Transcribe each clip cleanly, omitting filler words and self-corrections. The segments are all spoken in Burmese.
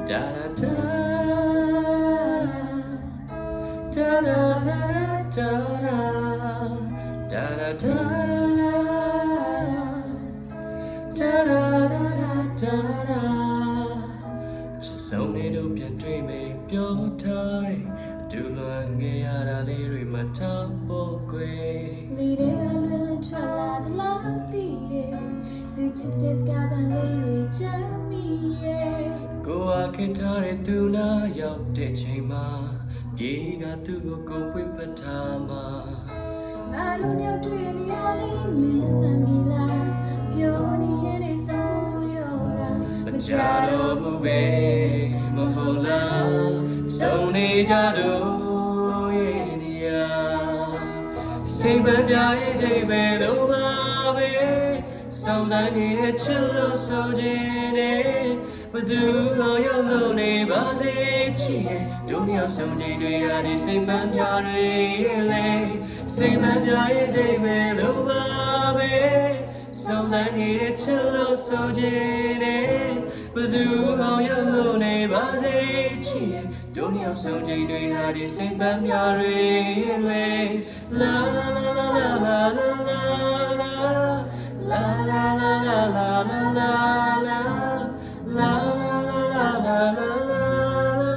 da da da da da da da da da da ချစ်ဆုံးနေတို့ပြန်တွေ့မယ်ပြောထားတယ်အတူလွန်ငယ်ရတာလေးတွေမထားဖို့ကွယ်လေတွေကလွင်လွင်ထွက်လာသလားသိတယ်သူချစ်တဲ့စကားသံလေးတွေချမ်းမိရဲ့ကိုယ်အခက်ထားတဲ့သူနာရောက်တဲ့ချိန်မှာပြေကသူ့ကိုကိုပွင့်ပထားမှာငါတို့ညတွေ့တဲ့နေရာလေးမင်းမမီလားပြောနေရင်နေဆုံးဖွေးတော့တာမကြတော့ဘူးပဲမဟုတ်လားစုံနေကြတော့ရဲ့နေရာစိတ်မပြရဲ့ချိန်ပဲလို့ပါပဲစောင်းဆိုင်နေတဲ့ချစ်လို့ဆိုခြင်းနဲ့ဘသူအောင်ရောက်လို့နေပါစေချစ်ရဲ့တို့နှစ်ယောက်ဆုံးချိန်တွေရာဒီစိတ်မပြတွေရဲ့လေစိတ်မပြရဲ့ချိန်ပဲလို့ပါပဲစောင်းဆိုင်နေတဲ့ချစ်လို့ဆိုခြင်းနဲ့ဘသူအောင်ရောက်လို့နေပါစေချစ်ရဲ့တို့နှစ်ယောက်ဆုံးချိန်တွေဟာဒီစိတ်မပြတွေရဲ့လေလာလာလာလာလာလာLa la la la la la la la la la la la la la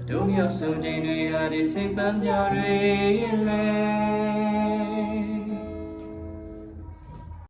တို့မျိုးစုံချိန်တွေဟာဒီစိတ်ပန်းပြတွေရဲ့လေ